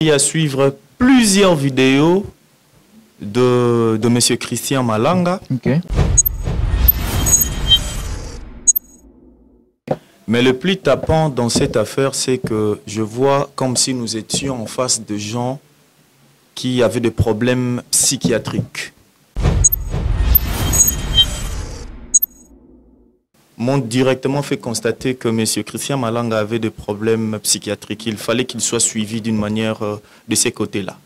Il y a à suivre plusieurs vidéos de M. Christian Malanga. Okay. Mais le plus tapant dans cette affaire, c'est que je vois comme si nous étions en face de gens qui avaient des problèmes psychiatriques. M'ont directement fait constater que M. Christian Malanga avait des problèmes psychiatriques. Il fallait qu'il soit suivi d'une manière de ces côtés-là.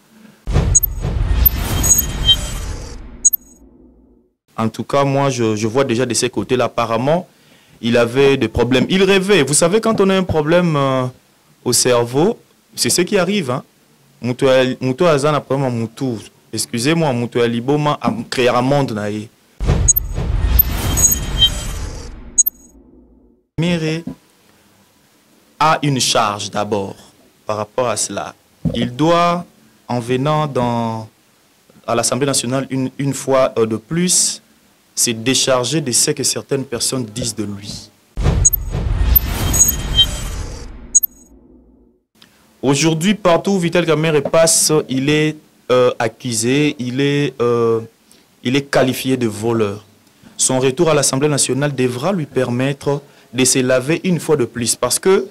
En tout cas, moi, je vois déjà de ces côtés-là. Apparemment, il avait des problèmes. Il rêvait. Vous savez, quand on a un problème au cerveau, c'est ce qui arrive. Hein? Excusez-moi, Moutou Aliboma a créé un monde. Méré a une charge d'abord par rapport à cela. Il doit, en venant à l'Assemblée nationale une fois de plus, se décharger de ce que certaines personnes disent de lui. Aujourd'hui, partout où Vital Kamerhe passe, il est accusé, il est qualifié de voleur. Son retour à l'Assemblée nationale devra lui permettre de se laver une fois de plus. Parce que,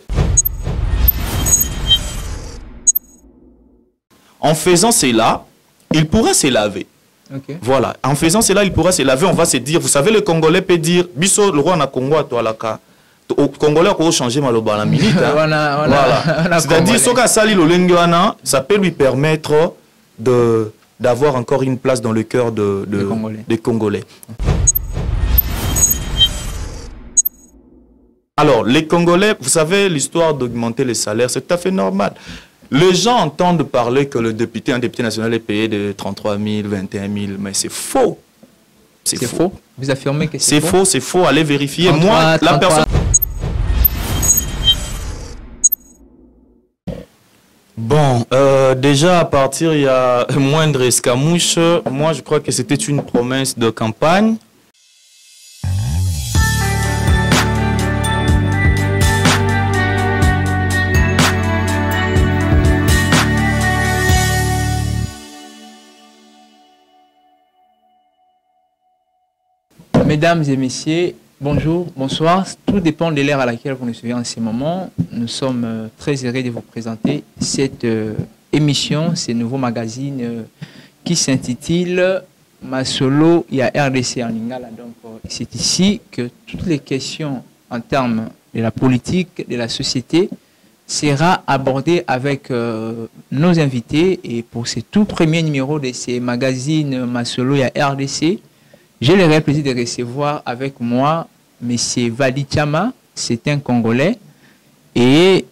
en faisant cela, il pourra se laver. Okay. Voilà. En faisant cela, il pourra se laver. On va se dire, vous savez, le Congolais peut dire, Bisso, le roi na Congo à toi, au Congolais, on peut changer maloba la minute. Hein. Voilà. C'est-à-dire, ça peut lui permettre d'avoir encore une place dans le cœur des Congolais. Alors, les Congolais, vous savez, l'histoire d'augmenter les salaires, c'est tout à fait normal. Les gens entendent parler que un député national est payé de 33 000, 21 000, mais c'est faux. C'est faux. Vous affirmez que c'est faux? C'est faux, c'est faux. Allez vérifier. 33, moi, 33. La personne... Bon, déjà à partir, il y a moindre escamouche. Moi, je crois que c'était une promesse de campagne. Mesdames et messieurs, bonjour, bonsoir. Tout dépend de l'ère à laquelle vous nous suivez en ce moment. Nous sommes très heureux de vous présenter cette émission, ce nouveau magazine qui s'intitule Masolo ya RDC en Lingala. Donc, c'est ici que toutes les questions en termes de la politique, de la société, sera abordées avec nos invités. Et pour ce tout premier numéro de ce magazine Masolo ya RDC, j'ai le réel plaisir de recevoir avec moi M. Vadi Chama, c'est un Congolais et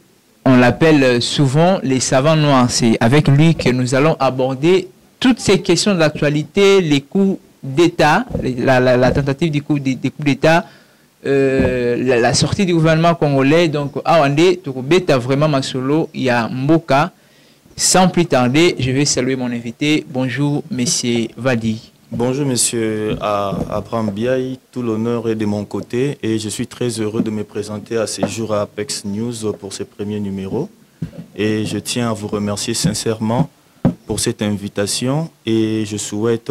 on l'appelle souvent les savants noirs. C'est avec lui que nous allons aborder toutes ces questions de l'actualité, les coups d'État, la tentative des coups d'État, la sortie du gouvernement congolais. Donc, Awande, Tokobeta vraiment Masolo, il y a Mboka. Sans plus tarder, je vais saluer mon invité. Bonjour, M. Vadi. Bonjour monsieur Abraham Biaï, tout l'honneur est de mon côté et je suis très heureux de me présenter à ce jour à Apex News pour ce premier numéro et je tiens à vous remercier sincèrement pour cette invitation et je souhaite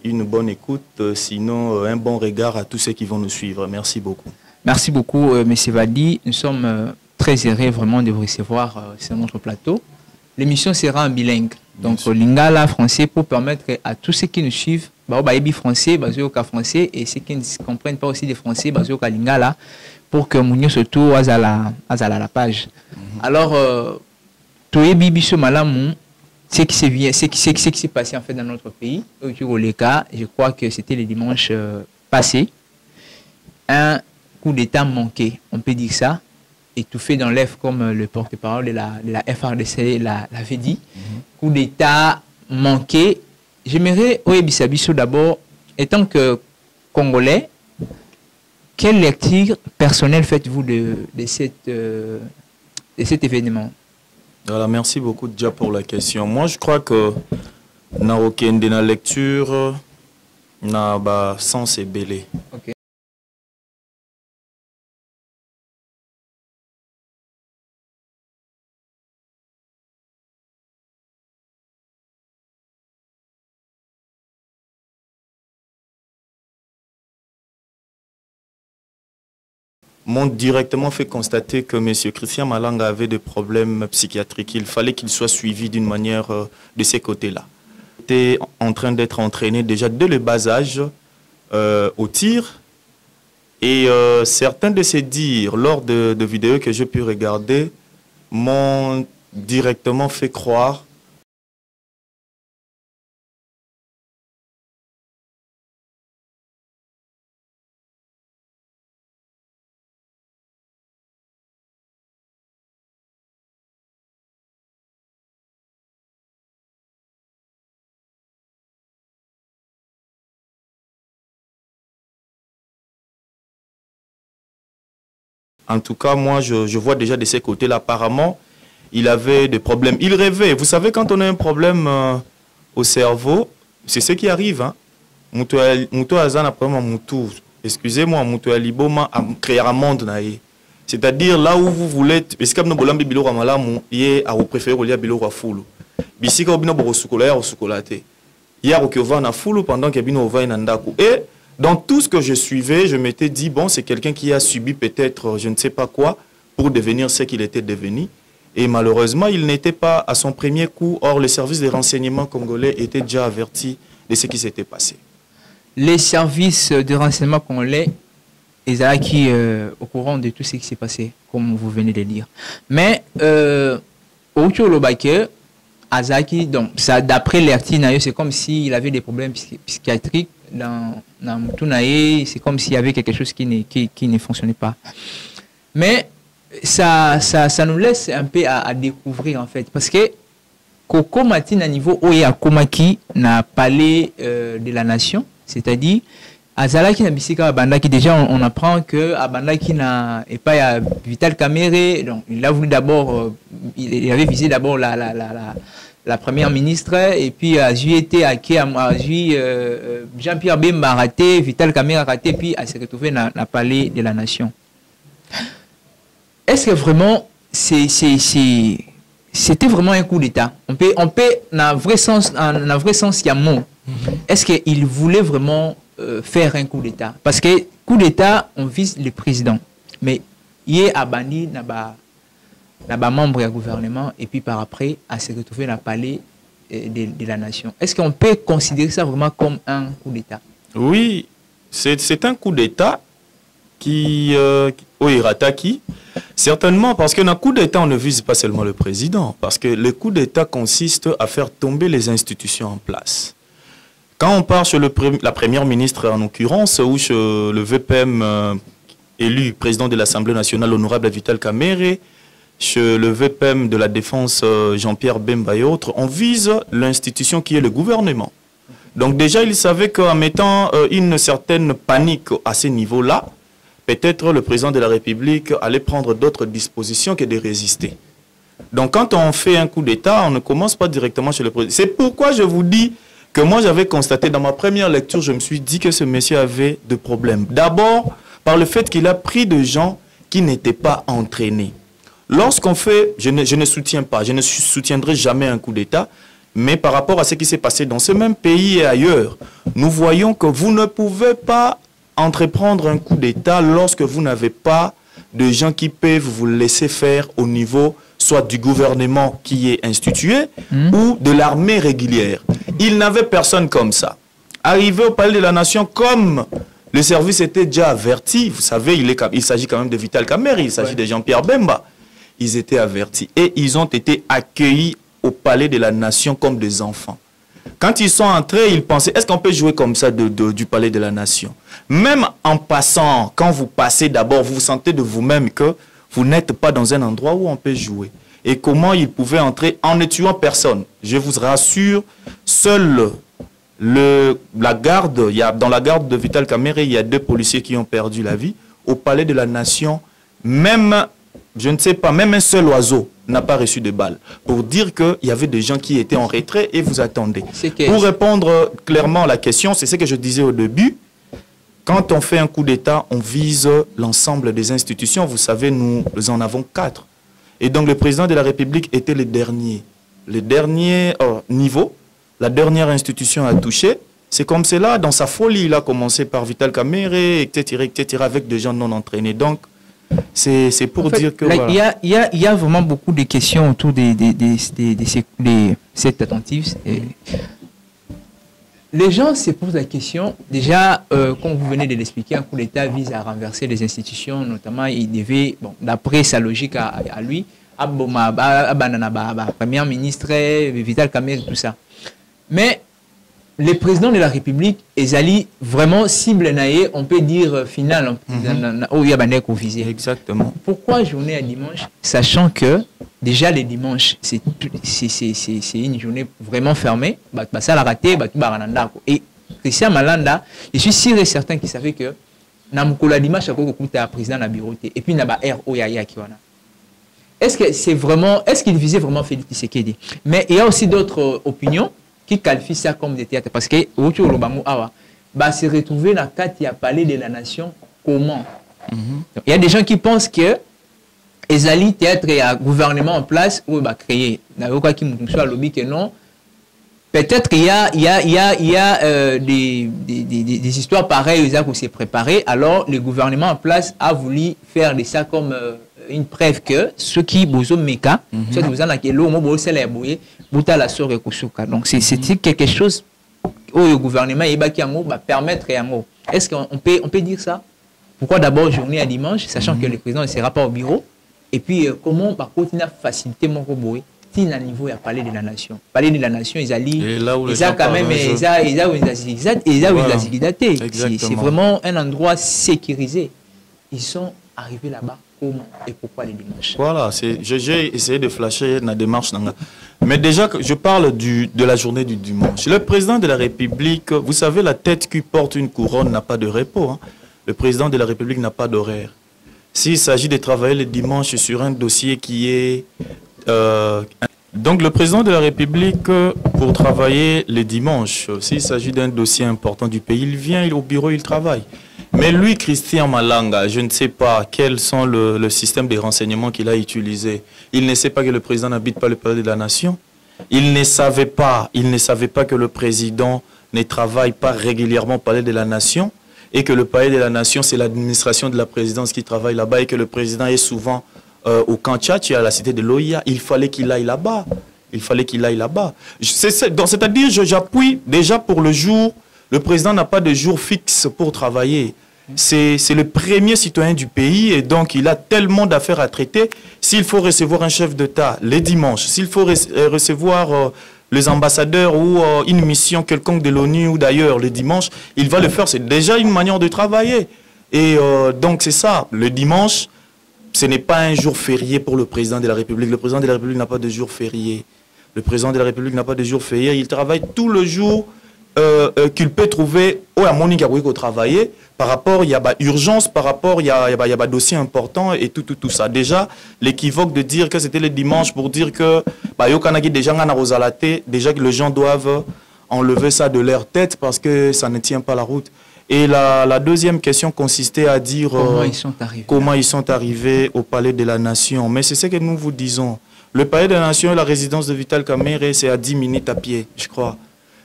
une bonne écoute, sinon un bon regard à tous ceux qui vont nous suivre. Merci beaucoup. Merci beaucoup monsieur Vadi, nous sommes très heureux vraiment de vous recevoir sur notre plateau. L'émission sera en bilingue. Donc, lingala français pour permettre à tous ceux qui nous suivent, baébi français, bazoyoka français, et ceux qui ne comprennent pas aussi des français, bazoyoka lingala, pour que Mounio surtout à la page. Alors, toyebi biso malamu, ce qui s'est passé en fait dans notre pays, au cas, je crois que c'était le dimanche passé, un coup d'État manqué, on peut dire ça. Étouffé dans l'œuf comme le porte-parole de la FRDC l'avait dit. Coup d'État manqué. J'aimerais, Oyebisabiso d'abord, étant que Congolais, quelle lecture personnelle faites-vous de cet événement? Voilà, merci beaucoup déjà pour la question. Moi, je crois que n'a aucune de la lecture n'a sens et belé. Okay. m'ont directement fait constater que M. Christian Malanga avait des problèmes psychiatriques. Il fallait qu'il soit suivi d'une manière de ces côtés-là. Il était en train d'être entraîné déjà dès le bas âge au tir. Et certains de ces dires, lors de vidéos que j'ai pu regarder, m'ont directement fait croire En tout cas, moi, je vois déjà de ces côtés-là. Apparemment, il avait des problèmes. Il rêvait. Vous savez, quand on a un problème au cerveau, c'est ce qui arrive. Hein. Excusez-moi, c'est-à-dire là où vous voulez, c'est comme nous vous préférez au biloko à foulou. Bisika obino borosukola au sukolate. Hier au na foulou pendant que bino va inandaku. Et dans tout ce que je suivais, je m'étais dit, bon, c'est quelqu'un qui a subi peut-être, je ne sais pas quoi, pour devenir ce qu'il était devenu. Et malheureusement, il n'était pas à son premier coup. Or, le service des renseignements congolais était déjà averti de ce qui s'était passé. Les services de renseignement congolais, ils étaient au courant de tout ce qui s'est passé, comme vous venez de le dire. Mais, au Tcholobake, Azaki, donc, d'après l'Ertinayo, c'est comme s'il avait des problèmes psychiatriques. Dans Moutunaye, c'est comme s'il y avait quelque chose qui ne fonctionnait pas. Mais ça nous laisse un peu à découvrir en fait. Parce que Koko Matin à niveau Oya Komaki n'a parlé de la nation, c'est-à-dire Azalaki na Bisika Bandaki, déjà on apprend que Bandaki n'a pas Vital Kamere, donc il a voulu d'abord, il avait visé d'abord la première ministre, et puis Jean-Pierre Bemba a raté, Vital Kamere a raté, puis elle s'est retrouvée dans la palais de la nation. Est-ce que vraiment c'était vraiment un coup d'État? On peut, dans le vrai sens, il y a mot. Est-ce qu'il voulait vraiment faire un coup d'État? Parce que coup d'État, on vise le président. Mais il y a abandi dans membre du gouvernement et puis par après, à se retrouver dans le palais de la nation. Est-ce qu'on peut considérer ça vraiment comme un coup d'État? Oui, c'est un coup d'État qui Oirataki. Certainement, parce que dans le coup d'État, on ne vise pas seulement le président. Parce que le coup d'État consiste à faire tomber les institutions en place. Quand on part sur la première ministre, en l'occurrence, ou sur le VPM élu président de l'Assemblée nationale, l'honorable Vital Kamere, chez le VPM de la Défense, Jean-Pierre Bemba et autres, on vise l'institution qui est le gouvernement. Donc déjà, il savait qu'en mettant une certaine panique à ce niveau-là, peut-être le président de la République allait prendre d'autres dispositions que de résister. Donc quand on fait un coup d'État, on ne commence pas directement chez le président. C'est pourquoi je vous dis que moi j'avais constaté dans ma première lecture, je me suis dit que ce monsieur avait des problèmes. D'abord, par le fait qu'il a pris des gens qui n'étaient pas entraînés. Lorsqu'on fait, je ne soutiens pas, je ne soutiendrai jamais un coup d'État, mais par rapport à ce qui s'est passé dans ce même pays et ailleurs, nous voyons que vous ne pouvez pas entreprendre un coup d'État lorsque vous n'avez pas de gens qui peuvent vous laisser faire au niveau soit du gouvernement qui est institué ou de l'armée régulière. Il n'avait personne comme ça. Arrivé au palais de la nation, comme le service était déjà averti, vous savez, il s'agit quand même de Vital Kamere, il s'agit de Jean-Pierre Bemba. Ils étaient avertis et ils ont été accueillis au palais de la nation comme des enfants. Quand ils sont entrés, ils pensaient, est-ce qu'on peut jouer comme ça du palais de la nation? Même en passant, quand vous passez d'abord, vous sentez de vous-même que vous n'êtes pas dans un endroit où on peut jouer. Et comment ils pouvaient entrer en ne tuant personne? Je vous rassure, seul la garde, dans la garde de Vital Kamere, il y a 2 policiers qui ont perdu la vie. Au palais de la nation, même, je ne sais pas, même un seul oiseau n'a pas reçu de balles. Pour dire qu'il y avait des gens qui étaient en retrait et vous attendez. Pour répondre clairement à la question, c'est ce que je disais au début. Quand on fait un coup d'État, on vise l'ensemble des institutions. Vous savez, nous en avons 4. Et donc le président de la République était le dernier. Le dernier niveau, la dernière institution à toucher. C'est comme cela, dans sa folie, il a commencé par Vital Kamere, etc., avec des gens non entraînés. Donc, C'est pour en fait, dire que... là, voilà. il y a vraiment beaucoup de questions autour de cette tentative. Les gens se posent la question, déjà, comme vous venez de l'expliquer, un coup d'État vise à renverser les institutions, notamment, il devait, bon, d'après sa logique à lui, Premier ministre, Vital Kamerhe, tout ça. Mais le président de la République, Ezali, vraiment cible naïe, on peut dire final, où il y a un visé. Exactement. Pourquoi journée à dimanche, sachant que déjà les dimanches, c'est une journée vraiment fermée, ça l'a raté, et Christian Malanda, je suis sûr et certain qu'il savait que Namukula dimanche, il y a un président de la bureau, et puis il y a un ROYA qui en a. Est-ce que c'est vraiment, est-ce qu'il visait vraiment Félix Tshisekedi? Mais il y a aussi d'autres opinions qui qualifient ça comme des théâtres. Parce que se retrouver dans le cadre qui a parlé de la nation, comment? Donc, il y a des gens qui pensent que Ezali théâtre et un gouvernement en place où il va créer. Que non. Peut-être qu'il y a des histoires pareilles où s'est préparé. Alors le gouvernement en place a voulu faire de ça comme une preuve que ceux qui bozo meka, ceux qui vous en a qui l'eau, moi c'est la bouée, bouta la sort et kusuka. Donc c'est quelque chose où le gouvernement va permettre à mot. Est-ce qu'on peut dire ça? Pourquoi d'abord journée à dimanche, sachant que le président ne sera pas au bureau? Et puis comment par contre il a facilité mon robot? Il a niveau à parler de la nation. Parler de la nation, ils allaient quand même, c'est vraiment un endroit sécurisé. Ils sont arrivés là-bas. Comment et pourquoi les dimanches? Voilà, j'ai essayé de flasher la démarche. Mais déjà, je parle de la journée du dimanche. Le président de la République, vous savez, la tête qui porte une couronne n'a pas de repos. Hein. Le président de la République n'a pas d'horaire. S'il s'agit de travailler le dimanche sur un dossier qui est... donc le président de la République, pour travailler les dimanches, s'il s'agit d'un dossier important du pays, il vient au bureau, il travaille. Mais lui, Christian Malanga, je ne sais pas quels sont le système de renseignements qu'il a utilisé. Il ne sait pas que le président n'habite pas le palais de la nation. Il ne savait pas que le président ne travaille pas régulièrement au palais de la nation et que le palais de la nation, c'est l'administration de la présidence qui travaille là-bas et que le président est souvent au camp Tchatchi, à la cité de l'OIA. Il fallait qu'il aille là-bas. C'est-à-dire, j'appuie déjà pour le jour. Le président n'a pas de jour fixe pour travailler. C'est le premier citoyen du pays et donc il a tellement d'affaires à traiter. S'il faut recevoir un chef d'État les dimanches, s'il faut recevoir les ambassadeurs ou une mission quelconque de l'ONU ou d'ailleurs le dimanche, il va le faire. C'est déjà une manière de travailler. Et donc c'est ça, le dimanche, ce n'est pas un jour férié pour le président de la République. Le président de la République n'a pas de jour férié. Il travaille tout le jour qu'il peut trouver au Monique au travailler. Par rapport, il y a urgence, par rapport, il y a dossier important et tout ça. Déjà, l'équivoque de dire que c'était le dimanche pour dire que déjà que les gens doivent enlever ça de leur tête parce que ça ne tient pas la route. Et la deuxième question consistait à dire comment ils sont arrivés au palais de la nation. Mais c'est ce que nous vous disons. Le palais de la nation et la résidence de Vital Kamerhe, c'est à 10 minutes à pied, je crois.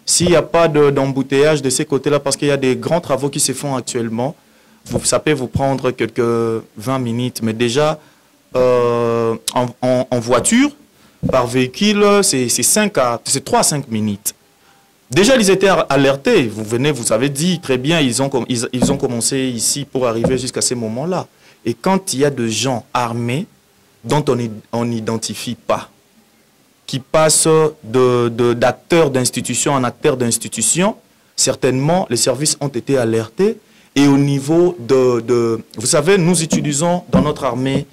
S'il n'y a pas d'embouteillage de ces côtés-là, parce qu'il y a des grands travaux qui se font actuellement, ça peut vous prendre quelques 20 minutes. Mais déjà, en voiture, par véhicule, c'est 3 à 5 minutes. Déjà, ils étaient alertés. Vous avez dit très bien, ils ont commencé ici pour arriver jusqu'à ces moments-là. Et quand il y a des gens armés dont on n'identifie pas, qui passent d'acteurs d'institutions en acteurs d'institutions, certainement, les services ont été alertés. Et au niveau vous savez, nous utilisons dans notre armée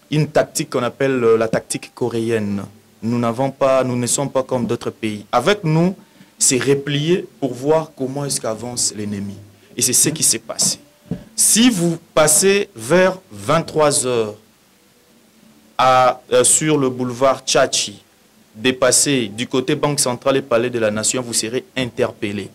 une tactique qu'on appelle la tactique coréenne. Nous ne sommes pas comme d'autres pays. Avec nous, c'est replier pour voir comment est-ce qu'avance l'ennemi. Et c'est ce qui s'est passé. Si vous passez vers 23 h sur le boulevard Tchatchi, dépassé du côté Banque Centrale et Palais de la Nation, vous serez interpellé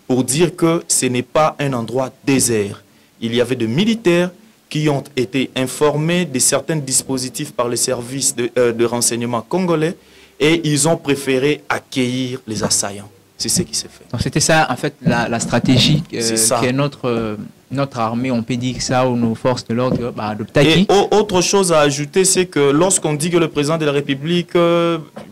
pour dire que ce n'est pas un endroit désert. Il y avait des militaires qui ont été informés de certains dispositifs par les services de renseignement congolais et ils ont préféré accueillir les assaillants. C'est ce qui s'est fait. Donc c'était ça, en fait, la stratégie que notre notre armée, on peut dire ça, ou nos forces de l'ordre, bah, adoptées. Et autre chose à ajouter, c'est que lorsqu'on dit que le président de la République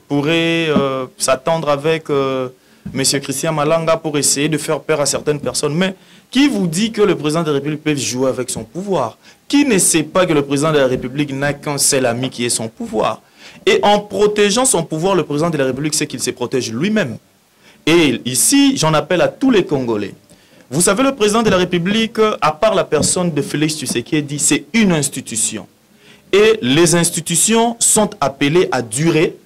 pourrait s'attendre avec M. Christian Malanga pour essayer de faire peur à certaines personnes, mais qui vous dit que le président de la République peut jouer avec son pouvoir? Qui ne sait pas que le président de la République n'a qu'un seul ami qui est son pouvoir? Et en protégeant son pouvoir, le président de la République sait qu'il se protège lui-même. Et ici, j'en appelle à tous les Congolais. Vous savez, le président de la République, à part la personne de Félix Tshisekedi, c'est une institution. Et les institutions sont appelées à durer.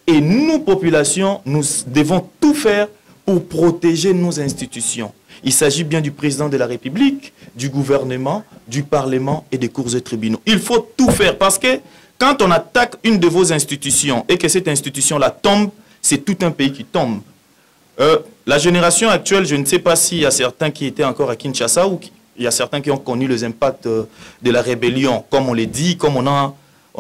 Et nous, population, nous devons tout faire pour protéger nos institutions. Il s'agit bien du président de la République, du gouvernement, du Parlement et des cours et tribunaux. Il faut tout faire parce que quand on attaque une de vos institutions et que cette institution-là tombe, c'est tout un pays qui tombe. La génération actuelle, je ne sais pas s'il y a certains qui étaient encore à Kinshasa ou il y a certains qui ont connu les impacts de la rébellion, comme on les dit, comme on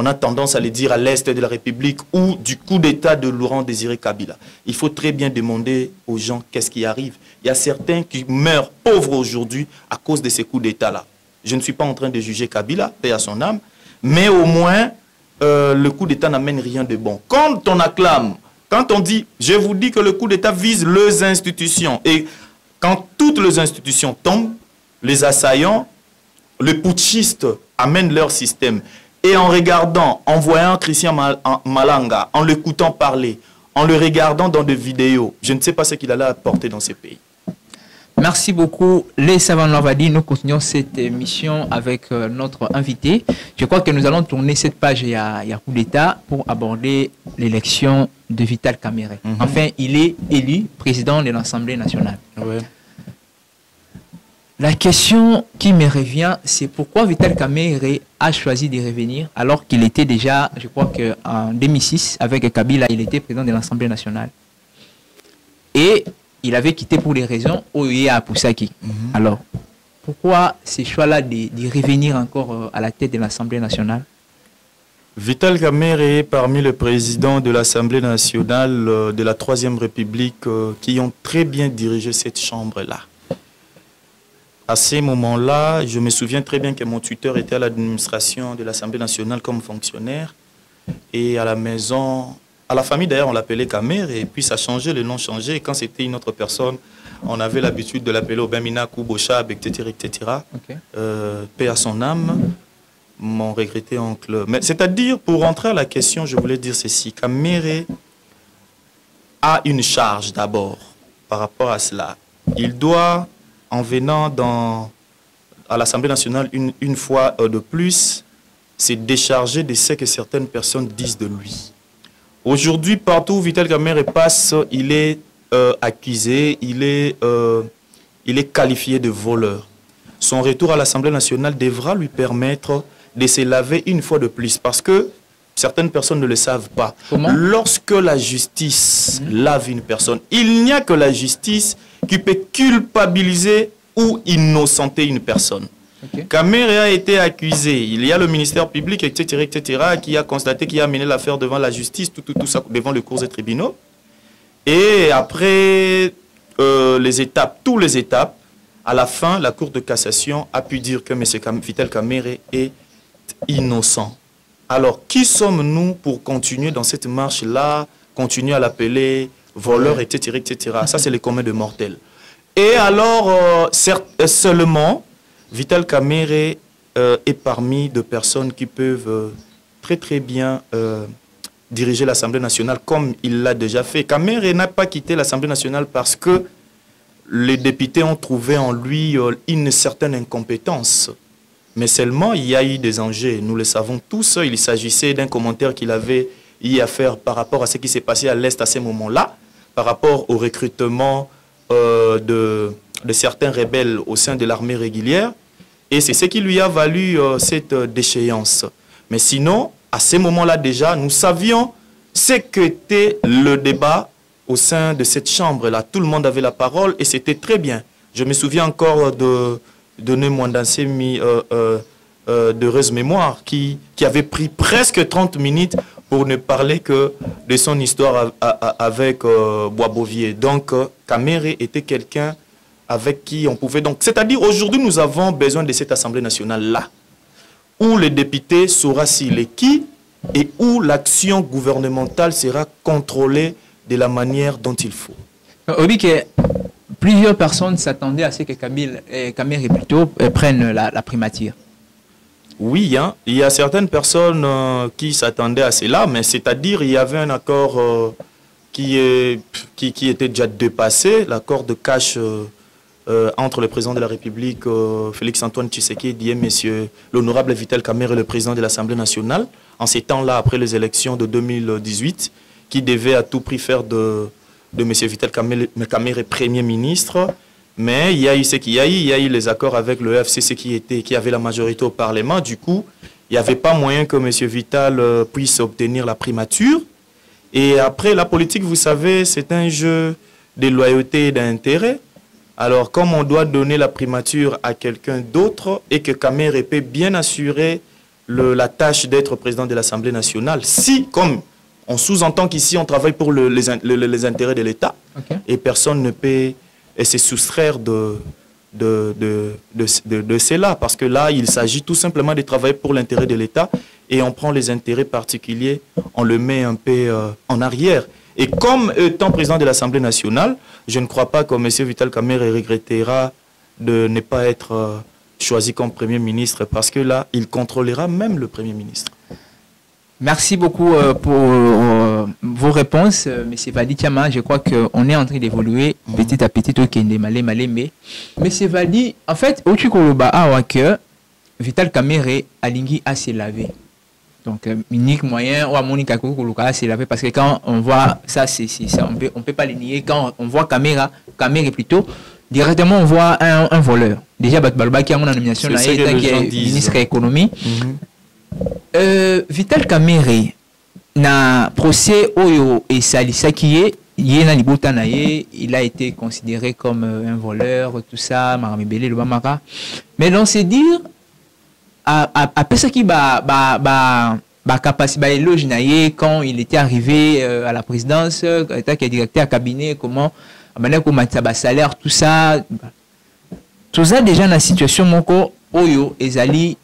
a tendance à les dire à l'est de la République ou du coup d'État de Laurent Désiré Kabila. Il faut très bien demander aux gens qu'est-ce qui arrive. Il y a certains qui meurent pauvres aujourd'hui à cause de ces coups d'État-là. Je ne suis pas en train de juger Kabila, paix à son âme, mais au moins, le coup d'État n'amène rien de bon. Quand on acclame, quand on dit, je vous dis que le coup d'État vise les institutions, et quand toutes les institutions tombent, les assaillants, les putschistes amènent leur système. Et en regardant, en voyant Christian Malanga, en l'écoutant parler, en le regardant dans des vidéos, je ne sais pas ce qu'il allait apporter dans ces pays. Merci beaucoup, les savants Novadi. Nous continuons cette émission avec notre invité. Je crois que nous allons tourner cette page il y a coup d'État pour aborder l'élection de Vital Kamerhe. Enfin, il est élu président de l'Assemblée nationale. Ouais. La question qui me revient, c'est pourquoi Vital Kamerhe a choisi de revenir alors qu'il était déjà, je crois qu'en 2006, avec Kabila, il était président de l'Assemblée nationale. Et il avait quitté pour des raisons OUA à Poussaki. Alors, pourquoi ce choix-là de revenir encore à la tête de l'Assemblée nationale? Vital Kamerhe est parmi les présidents de l'Assemblée nationale de la Troisième République qui ont très bien dirigé cette chambre-là. À ces moments-là, je me souviens très bien que mon tuteur était à l'administration de l'Assemblée nationale comme fonctionnaire. Et à la maison, à la famille d'ailleurs, on l'appelait Kamerhe. Et puis ça changeait, le nom changeait. Et quand c'était une autre personne, on avait l'habitude de l'appeler Obemina Koubochab, etc. etc. Okay. Paix à son âme, mon regretté oncle. Mais c'est-à-dire, pour rentrer à la question, je voulais dire ceci. Kamerhe a une charge d'abord par rapport à cela. Il doit, en venant à l'Assemblée nationale une fois de plus, se décharger de ce que certaines personnes disent de lui. Aujourd'hui, partout où Vital Kamerhe passe, il est accusé, il est qualifié de voleur. Son retour à l'Assemblée nationale devra lui permettre de se laver une fois de plus, parce que certaines personnes ne le savent pas. Comment? Lorsque la justice lave une personne, il n'y a que la justice qui peut culpabiliser ou innocenter une personne. Okay. Kamerhe a été accusé. Il y a le ministère public, etc., etc., qui a constaté, qui a mené l'affaire devant la justice, tout ça, devant les cours et tribunaux. Et après toutes les étapes, à la fin, la Cour de cassation a pu dire que M. Vital Kamerhe est innocent. Alors, qui sommes-nous pour continuer dans cette marche-là, continuer à l'appeler voleur, etc., etc. Ça, c'est les communs de mortels. Et alors, seulement, Vital Kamerhe est parmi de personnes qui peuvent très très bien diriger l'Assemblée nationale comme il l'a déjà fait. Kamerhe n'a pas quitté l'Assemblée nationale parce que les députés ont trouvé en lui une certaine incompétence. Mais seulement, il y a eu des enjeux. Nous le savons tous. Il s'agissait d'un commentaire qu'il avait eu à faire par rapport à ce qui s'est passé à l'Est à ces moments-là, par rapport au recrutement de certains rebelles au sein de l'armée régulière. Et c'est ce qui lui a valu cette déchéance. Mais sinon, à ces moments-là déjà, nous savions ce qu'était le débat au sein de cette chambre-là. Tout le monde avait la parole et c'était très bien. Je me souviens encore de Nemwandansemi d'heureuse mémoire qui avait pris presque 30 minutes pour ne parler que de son histoire avec Boisbovier. Donc, Kamerhe était quelqu'un avec qui on pouvait... Donc, c'est-à-dire, aujourd'hui, nous avons besoin de cette Assemblée nationale-là, où le député saura s'il est qui et où l'action gouvernementale sera contrôlée de la manière dont il faut. On dit que plusieurs personnes s'attendaient à ce que Kamere plutôt prenne la primature. Oui, hein, il y a certaines personnes qui s'attendaient à cela, mais c'est-à-dire il y avait un accord qui était déjà dépassé, l'accord de cash entre le président de la République, Félix-Antoine Tshisekedi, et monsieur l'honorable Vital Kamerhe, le président de l'Assemblée nationale, en ces temps-là, après les élections de 2018, qui devait à tout prix faire de monsieur Vital Kamerhe Premier ministre. Mais il y a eu ce qu'il y a eu, il y a eu les accords avec le FCC qui avait la majorité au Parlement. Du coup, il n'y avait pas moyen que M. Vital puisse obtenir la primature. Et après, la politique, vous savez, c'est un jeu de loyauté et d'intérêt. Alors, comme on doit donner la primature à quelqu'un d'autre et que Kamerhe peut bien assurer la tâche d'être président de l'Assemblée nationale, si, comme on sous-entend qu'ici, on travaille pour les intérêts de l'État, okay, et personne ne peut... et se soustraire de cela, parce que là, il s'agit tout simplement de travailler pour l'intérêt de l'État et on prend les intérêts particuliers, on le met un peu en arrière. Et comme étant président de l'Assemblée nationale, je ne crois pas que M. Vital Kamerhe regrettera de ne pas être choisi comme Premier ministre, parce que là, il contrôlera même le Premier ministre. Merci beaucoup pour vos réponses, M. Valdi Tiama. Je crois qu'on est en train d'évoluer petit à petit. Mais M. Valdi, en fait, au Chukoloba, Vital Kamerhe Alingi a se lavé. Donc, unique moyen, ou à Monika Koulouka se laver, parce que quand on voit ça, on ne peut pas le nier. Quand on voit Kamerhe plutôt, directement on voit un voleur. Déjà, Batbalba qui a mon nomination, là, est ministre de l'économie. Vital Kamerhe na procès Oyo et Salisakiye, il a été considéré comme un voleur, tout ça, Maramibele, le Bamara. Mais on sait dire, après ça qui quand il était arrivé à la présidence, il était directeur à cabinet, comment salaire, tout ça. Tout ça déjà dans la situation Moko Oyo et Zali.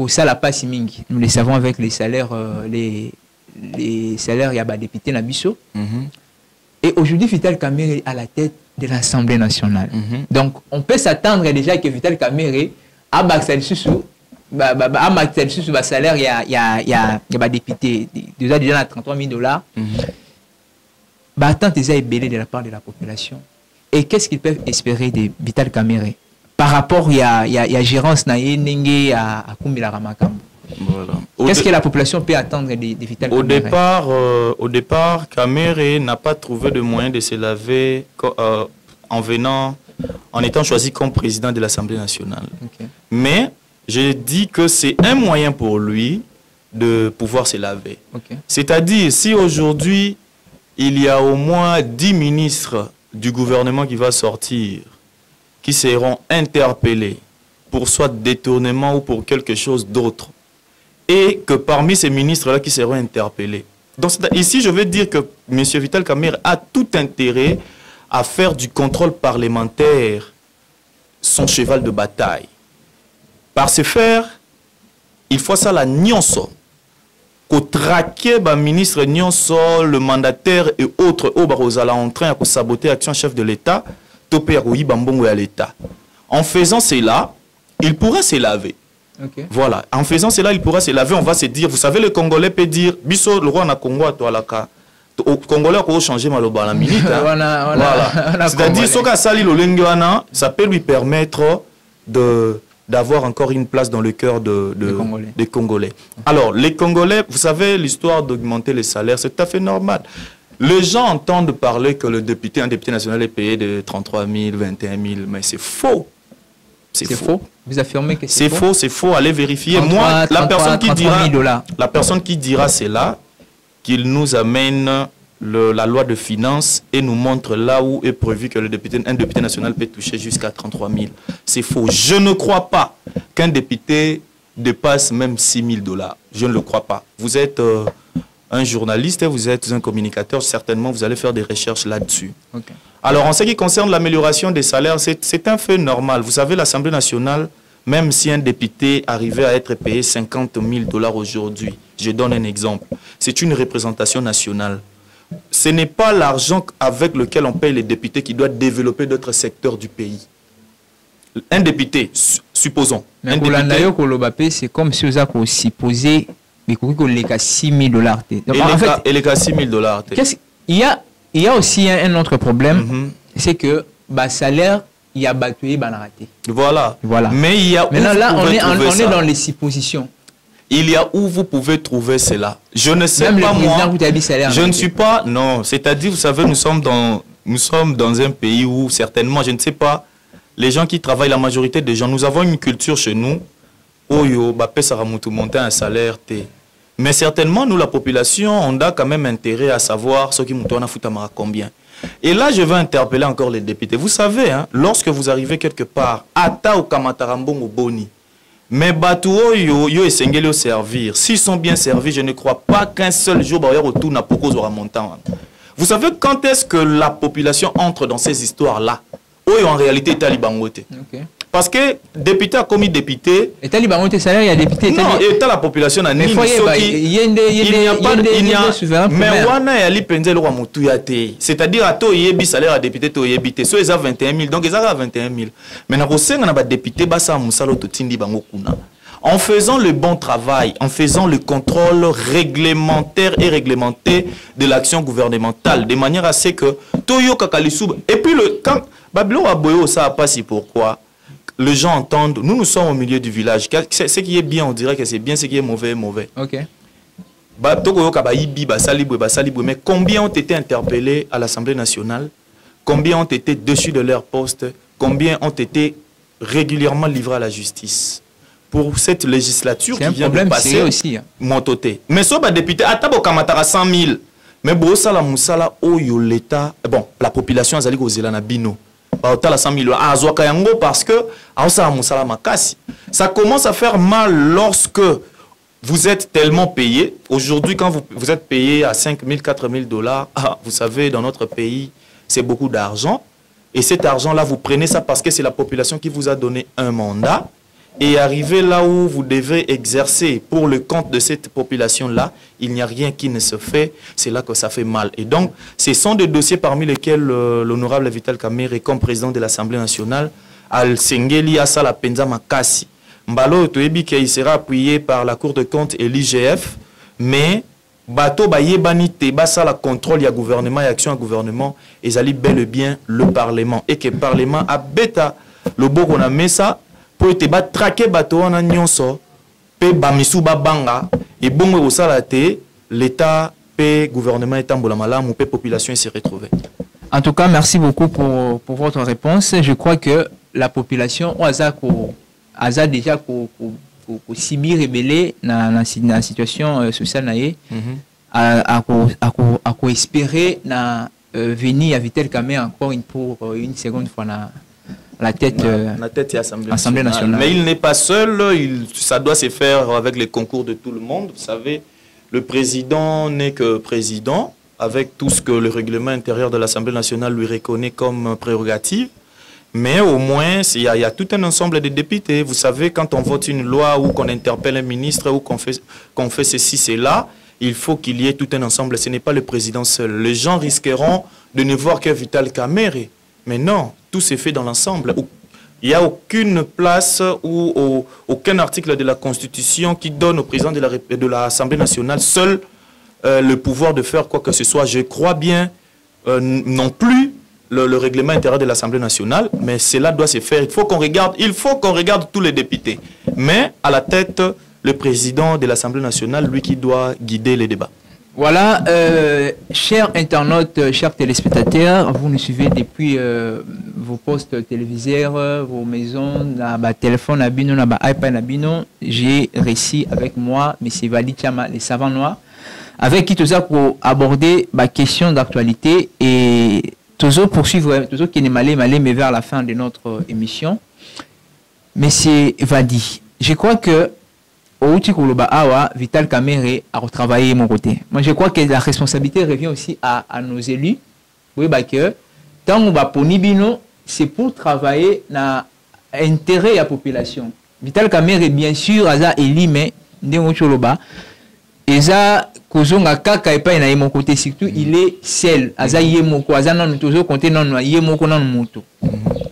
Ça la passe mingi. Nous le savons avec les salaires, les salaires, il y a des députés dans Bisso. Et aujourd'hui, Vital Kamerhe est à la tête de l'Assemblée nationale. Donc, on peut s'attendre déjà que Vital Kamerhe a Maxel Soussou, salaire, il y a des députés, déjà à 33 000 $. Attends, déjà ébélé de la part de la population. Et qu'est-ce qu'ils peuvent espérer de Vital Kamerhe? Par rapport à gérance à Kumbila Ramakambo. Voilà. Qu'est-ce que la population peut attendre de Vital Kamerhe? Au départ, Kamerhe n'a pas trouvé de moyen de se laver en étant choisi comme président de l'Assemblée nationale. Okay. Mais je dis que c'est un moyen pour lui de pouvoir se laver. Okay. C'est-à-dire, si aujourd'hui, il y a au moins 10 ministres du gouvernement qui va sortir, qui seront interpellés pour soit détournement ou pour quelque chose d'autre, et que parmi ces ministres-là qui seront interpellés. Donc ici, je veux dire que M. Vital Kamerhe a tout intérêt à faire du contrôle parlementaire son cheval de bataille. Par ce faire, il faut ça la nyonso, qu'au traquer le ministre nyonso, le mandataire et autres, en train de saboter l'action chef de l'État, en faisant cela, il pourra se laver. Okay. Voilà. En faisant cela, il pourra se laver. On va se dire, vous savez, le Congolais peut dire, Bisso, le roi na Congo, au Congolais, on va changer maloba la minute. Voilà. C'est-à-dire, ça peut lui permettre d'avoir encore une place dans le cœur des Congolais. Alors, les Congolais, vous savez, l'histoire d'augmenter les salaires, c'est tout à fait normal. Les gens entendent parler que un député national est payé de 33 000, 21 000, mais c'est faux. C'est faux. Vous affirmez que c'est faux? C'est faux, allez vérifier. 33, moi, la personne qui dira cela, qu'il nous amène la loi de finances et nous montre là où est prévu que un député national peut toucher jusqu'à 33 000. C'est faux. Je ne crois pas qu'un député dépasse même 6 000 $. Je ne le crois pas. Vous êtes un journaliste, vous êtes un communicateur, certainement vous allez faire des recherches là-dessus. Okay. Alors, en ce qui concerne l'amélioration des salaires, c'est un fait normal. Vous savez, l'Assemblée nationale, même si un député arrivait à être payé 50 000 $ aujourd'hui, je donne un exemple, c'est une représentation nationale. Ce n'est pas l'argent avec lequel on paye les députés qui doit développer d'autres secteurs du pays. Un député, supposons. Mais c'est comme si vous avez supposé mais il y a 6 000 $. En fait, il y a 6 000 $. Il y a aussi un autre problème, c'est que le salaire, il y a battu, il raté. Voilà. Mais il y a maintenant là, on est dans les suppositions. Il y a où vous pouvez trouver cela. Je ne sais même pas le moi. Vous dit salaire, je ne suis pas. Non, c'est-à-dire, vous savez, nous sommes dans un pays où certainement, je ne sais pas, les gens qui travaillent, la majorité des gens, nous avons une culture chez nous. Oyo, Bapé Saramutu monter un salaire T. Mais certainement, nous, la population, on a quand même intérêt à savoir ce qui nous tourne à foutre à combien. Et là, je veux interpeller encore les députés. Vous savez, hein, lorsque vous arrivez quelque part, Ata ou Kamatarambon ou Boni, mais Batouo, yo et Sengeli servir. S'ils sont bien servis, je ne crois pas qu'un seul jour, autour n'a pas cause aura montant. Vous savez quand est-ce que la population entre dans ces histoires-là? Oyo, en réalité, est talibangote. Okay. Parce que député a commis député. Et talibangote, salaire, il y a député. Non, et la population a mais il y a pas de. Mais wana ya li penzel roi mutu ya te. C'est-à-dire à to yebi salaire à député to yebité. So ils a 21 000. Donc ils a 21 000. Mais na kosenga na ba député basa musalo to tindi bango kuna. En faisant le bon travail, en faisant le contrôle réglementaire et réglementé de l'action gouvernementale, de manière à ce que Toyo Kakalisub. Et puis quand Babylon a boyé ça a pas si pourquoi les gens entendent, nous sommes au milieu du village. Ce qui est bien, on dirait que c'est bien, ce qui est mauvais, mauvais. Ok. Mais combien ont été interpellés à l'Assemblée nationale? Combien ont été dessus de leur poste? Combien ont été régulièrement livrés à la justice? Pour cette législature qui vient de passer, aussi, hein. Montoté. Mais ce député, Atabo Kamatara 100 000. Mais Bossala Moussala, Oyo l'État, bon, la population a zali Zelana Bino. Parce que ça commence à faire mal lorsque vous êtes tellement payé. Aujourd'hui, quand vous êtes payé à 5 000, 4 000 $, vous savez, dans notre pays, c'est beaucoup d'argent. Et cet argent-là, vous prenez ça parce que c'est la population qui vous a donné un mandat. Et arrivé là où vous devez exercer pour le compte de cette population-là, il n'y a rien qui ne se fait, c'est là que ça fait mal. Et donc, ce sont des dossiers parmi lesquels l'honorable Vital Kamerhe, comme président de l'Assemblée nationale, Al-Sengeli Asala Penza Makasi. Mbalo Toebi, qui sera appuyé par la Cour de compte et l'IGF, mais Bato Bayebani Teba, ça la contrôle, il y a gouvernement, il y a action à gouvernement, et ça bel et bien le Parlement. Et que le Parlement a bêta le beau qu'on a mis ça, pour te battre traquer bateau en nyonso pe bamisu babanga et bon au salate l'état pe gouvernement est en bolamala mon pe population s'est retrouvée. En tout cas, merci beaucoup pour votre réponse. Je crois que la population a déjà s'y rebellé dans la situation sociale naie à espérer na venir à Vital Kamerhe encore pour une seconde fois na la tête de l'Assemblée nationale. Mais il n'est pas seul, ça doit se faire avec les concours de tout le monde. Vous savez, le président n'est que président, avec tout ce que le règlement intérieur de l'Assemblée nationale lui reconnaît comme prérogative. Mais au moins, il y a tout un ensemble de députés. Vous savez, quand on vote une loi ou qu'on interpelle un ministre ou qu'on fait ceci, cela, il faut qu'il y ait tout un ensemble. Ce n'est pas le président seul. Les gens risqueront de ne voir que Vital Kamerhe. Mais non, tout s'est fait dans l'ensemble. Il n'y a aucune place ou aucun article de la Constitution qui donne au président de l'Assemblée nationale seul le pouvoir de faire quoi que ce soit. Je crois bien non plus le règlement intérieur de l'Assemblée nationale, mais cela doit se faire. Il faut qu'on regarde tous les députés. Mais à la tête, le président de l'Assemblée nationale, lui qui doit guider les débats. Voilà, chers internautes, chers téléspectateurs, vous nous suivez depuis vos postes téléviseurs, vos maisons, téléphone, iPad, j'ai réussi avec moi, M. Vali Chama, les savants noirs, avec qui tout ça pour aborder ma question d'actualité et toujours poursuivre, toujours qui n'est malé, mais vers la fin de notre émission. M. Vadi, je crois que Outi Koloba Awa, Vital Kamerhe a retravaillé mon côté. Moi, je crois que la responsabilité revient aussi à nos élus. Oui, bah que tant on va pour Nibino, c'est pour travailler dans l'intérêt de la population. Vital Kamerhe, bien sûr, Aza Eli, mais Ndémo Choloba, Eza Kozonga Kaka et pas na mon côté, surtout il est seul. Aza Yemoko, Aza non, toujours compter non, Yemoko non moto.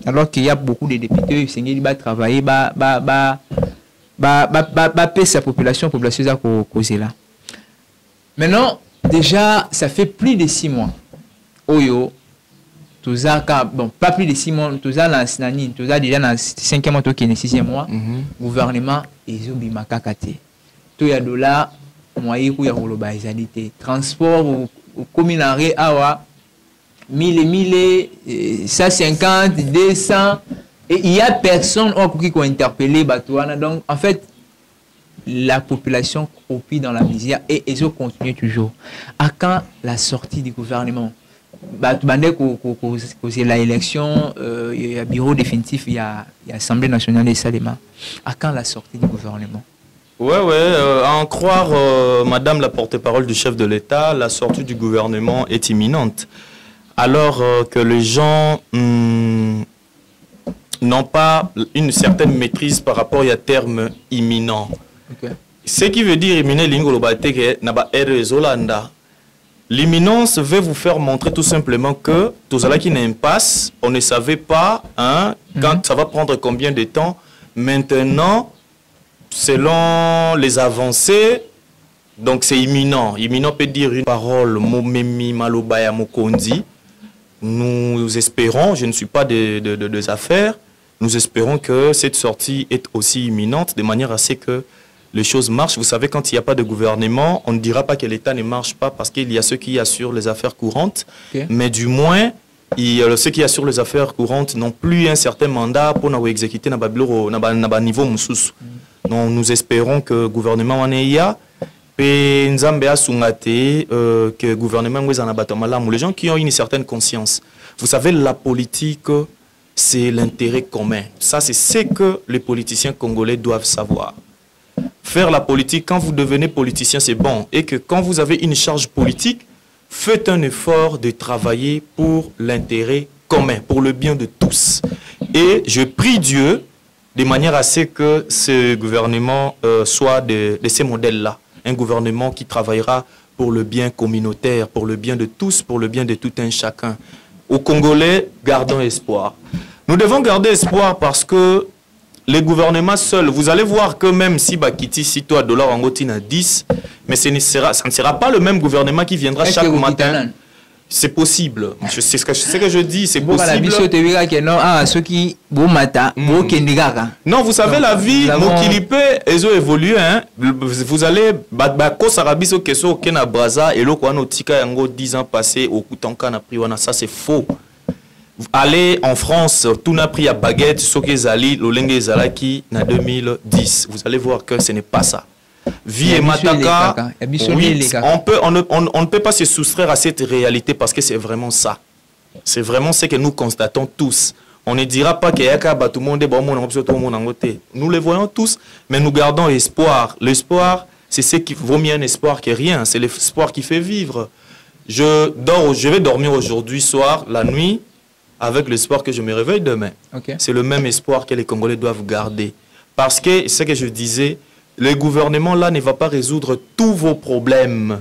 Alors qu'il y a beaucoup de députés, qui va travailler, sa population à causer là. Maintenant, déjà, ça fait plus de 6 mois. Oyo, tout ça, bon, pas plus de 6 mois, tout ça, tout ça déjà dans le 5e mois, qui est le 6e mois, gouvernement, ils ont mis ma kakate. Tout y a de là, moyen pour y avoir les transport, au communaré, awa, 1000, 150, 200. Et il n'y a personne qui a interpellé Batouana. Donc, en fait, la population croupit dans la misère et ils ont continué toujours. À quand la sortie du gouvernement? C'est l'élection, il y a bureau définitif, il y a l'Assemblée nationale de Salema. À quand la sortie du gouvernement? À en croire Madame la porte-parole du chef de l'État, la sortie du gouvernement est imminente. Alors que les gens n'ont pas une certaine maîtrise par rapport à terme imminent. Okay. Ce qui veut dire l'imminence veut vous faire montrer tout simplement que tout cela qui n'est impasse, on ne savait pas quand ça va prendre combien de temps. Maintenant, selon les avancées, donc c'est imminent. Imminent peut dire une parole, Momemi Malobaya Mokondi. Nous espérons, je ne suis pas des affaires, nous espérons que cette sortie est aussi imminente, de manière à ce que les choses marchent. Vous savez, quand il n'y a pas de gouvernement, on ne dira pas que l'État ne marche pas parce qu'il y a ceux qui assurent les affaires courantes, mais du moins, ceux qui assurent les affaires courantes n'ont plus un certain mandat pour nous exécuter à niveau moussous. Donc nous espérons que le gouvernement en est que le gouvernement les gens qui ont une certaine conscience. Vous savez, la politique, c'est l'intérêt commun. Ça, c'est ce que les politiciens congolais doivent savoir. Faire la politique, quand vous devenez politicien, c'est bon. Et que quand vous avez une charge politique, faites un effort de travailler pour l'intérêt commun, pour le bien de tous. Et je prie Dieu de manière à ce que ce gouvernement soit de ces modèles-là. Un gouvernement qui travaillera pour le bien communautaire, pour le bien de tous, pour le bien de tout un chacun. Aux Congolais, gardons espoir. Nous devons garder espoir parce que les gouvernements seuls, vous allez voir que même si Bakiti, si toi, dollar en gotina 10, mais ça ne sera pas le même gouvernement qui viendra chaque matin. C'est possible. C'est ce que je dis, c'est possible. Non, vous savez, la vie, Mokilipe, ils ont évolué. Vous allez, et 10 ans passés, au Kutanka, ça c'est faux. Allez en France, tout n'a pris à baguette, Soke Zali, Lolenge Zalaki, en 2010. Vous allez voir que ce n'est pas ça. Vie et Mataka, oui, on ne peut pas se soustraire à cette réalité parce que c'est vraiment ça. C'est vraiment ce que nous constatons tous. On ne dira pas qu'il y a tout le monde, nous le voyons tous, mais nous gardons espoir. L'espoir, c'est ce qui vaut mieux un espoir que rien. C'est l'espoir qui fait vivre. Je vais dormir aujourd'hui soir, la nuit, avec l'espoir que je me réveille demain. Okay. C'est le même espoir que les Congolais doivent garder. Parce que, ce que je disais, le gouvernement là ne va pas résoudre tous vos problèmes.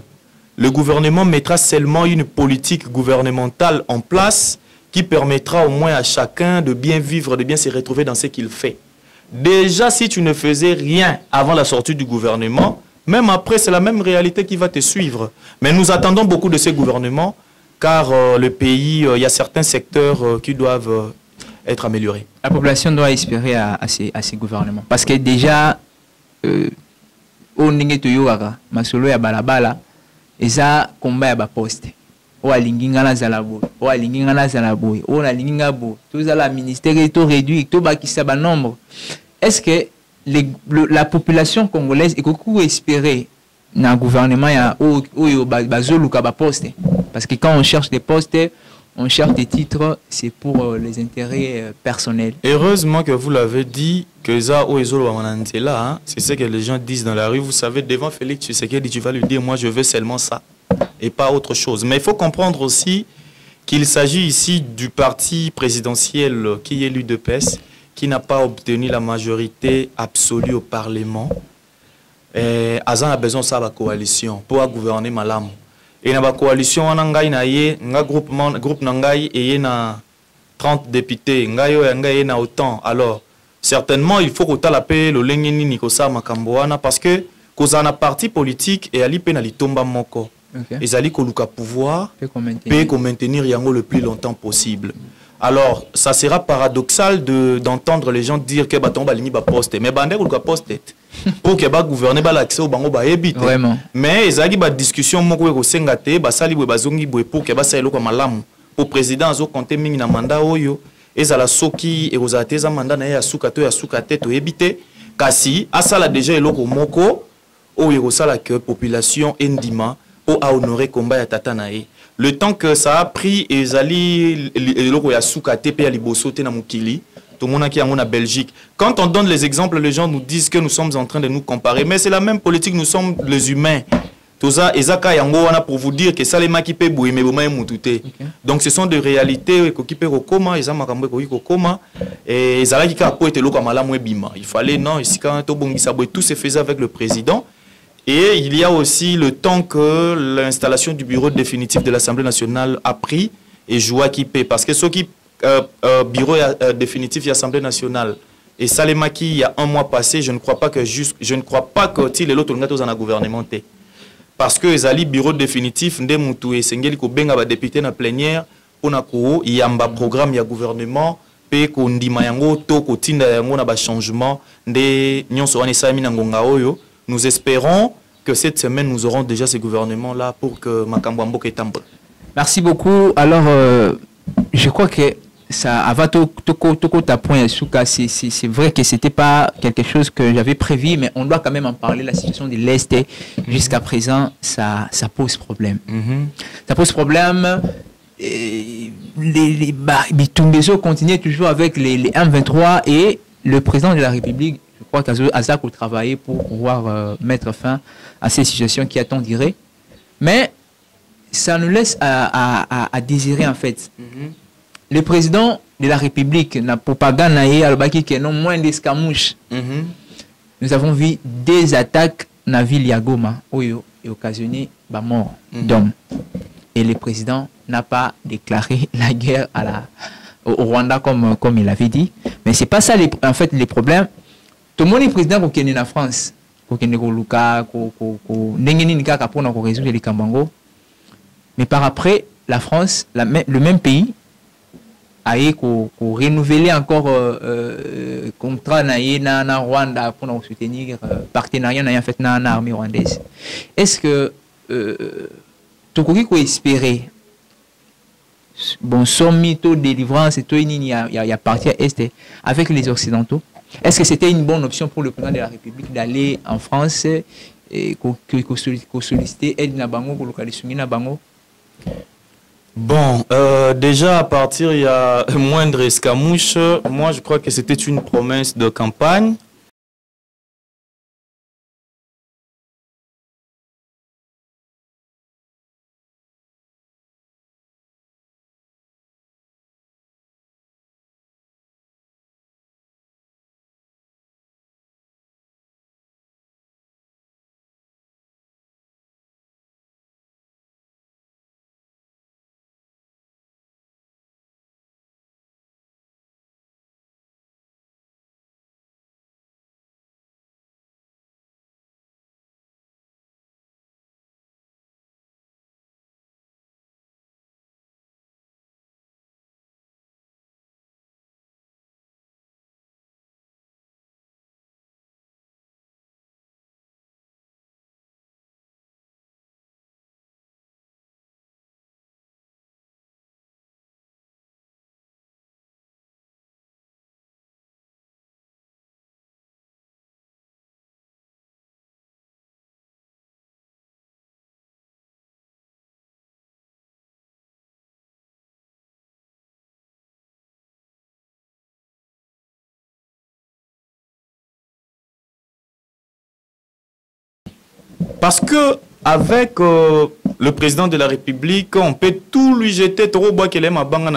Le gouvernement mettra seulement une politique gouvernementale en place qui permettra au moins à chacun de bien vivre, de bien se retrouver dans ce qu'il fait. Déjà, si tu ne faisais rien avant la sortie du gouvernement, même après, c'est la même réalité qui va te suivre. Mais nous attendons beaucoup de ces gouvernements, car le pays, il y a certains secteurs qui doivent être améliorés. La population doit espérer à ces gouvernements. Parce que déjà, au Ningetuyoga, Masolo ya balabala, eza combat ya ba poste. O alinginga na zalabo, o alinginga na zalabo, o na linginga bo. Tout ça la ministère est tout réduit, tout bakisa ba nombre. Est-ce que la population congolaise est beaucoup espérée dans le gouvernement ya o bazoluka ba poste? Parce que quand on cherche des postes, on cherche des titres, c'est pour les intérêts personnels. Heureusement que vous l'avez dit, que ça, c'est ce que les gens disent dans la rue. Vous savez, devant Félix Tshisekedi, tu vas lui dire, moi je veux seulement ça et pas autre chose. Mais il faut comprendre aussi qu'il s'agit ici du parti présidentiel qui est l'UDPS, qui n'a pas obtenu la majorité absolue au Parlement. Azan a besoin de sa coalition pour gouverner Malam. Et dans la coalition, on a un groupe Nangai et na 30 députés. Na autant. Alors, certainement, il faut que la paix le lengeni nikosa makamboana parce que a un parti politique et ali penali tomba moko. Et ali koluka pouvoir peut maintenir yango le plus longtemps possible. Alors, ça sera paradoxal d'entendre les gens dire que baton balini ba poste, mais bande koluka poste pour que ba gouverner ba l'accès au bango ba ebite. Vraiment. Mais ezali ba discussion moko ko sengate ba sali ba zongi boy pour que ba saelo ko malamu. Au président azo compter mingi na mandat oyo ezala soki e ozateza mandat na ya suka te to ebite kasi asala déjà eloko moko oyo ko sala que population endima pour honorer combat ya tata na ye. Le temps que ça a pris, ezali eloko ya suka te pe ya liboso te na mukili. Tout le monde qui est en Belgique. Quand on donne les exemples, les gens nous disent que nous sommes en train de nous comparer. Mais c'est la même politique, nous sommes les humains. Tout ça, ezaka yango wana pour vous dire que ça les qui peut bouiller mais bon mutute. Donc ce sont des réalités qui peut kokoma, ezama kambo ko kokoma et ezala qui ka po ete loko malamu ebima. Il fallait non, ici quand to bongisa boy tout se faisait avec le président. Et il y a aussi le temps que l'installation du bureau définitif de l'Assemblée nationale a pris et joua qui paie. Parce que ce qui bureau définitif de l'Assemblée nationale et Salemaki il y a un mois passé, je ne crois pas que il est l'autre en a gouvernementé. Parce que les bureau définitif ndé mutu et sengeli ko benga ba député na plénière pour na ko yamba programme ya gouvernement pe ko ndima yango to ko tinda yango na ba changement ndé nyonso wana sami na ngonga oyo. Nous espérons que cette semaine, nous aurons déjà ces gouvernements-là pour que Makambo Mboka tambour. Merci beaucoup. Alors, je crois que ça, avant tout ta point, c'est vrai que c'était pas quelque chose que j'avais prévu, mais on doit quand même en parler. La situation de l'Est, jusqu'à présent, ça pose problème. Ça pose problème. Les Bitumbezo continuent toujours avec les M23 et le président de la République. Je crois qu'Azak a travaillé pour pouvoir mettre fin à ces situations qui attendent duré. Mais ça nous laisse à désirer en fait. Le président de la République n'a propagande qui non moins d'escamouches. Nous avons vu des attaques dans la ville Yagoma qui ont occasionné la mort d'hommes. Et le président n'a pas déclaré la guerre au Rwanda comme il avait dit. Mais ce n'est pas ça en fait les problèmes. Tout le monde est président qui est en France, qui est Luka, résoudre les Kambango. Mais par après, la France, le même pays, a renouvelé encore contrat na Rwanda pour nous soutenir partenariat en fait dans l'armée rwandaise. Est-ce que tout le monde peut espérer bon somme de délivrance et tout il y a partie est avec les occidentaux? Est-ce que c'était une bonne option pour le président de la République d'aller en France et solliciter aide na bango pour localiser na bango? Bon, déjà à partir il y a moindre escamouche, moi je crois que c'était une promesse de campagne. Parce que avec le président de la République, on peut tout lui jeter trop bois qu'il aime à Bangan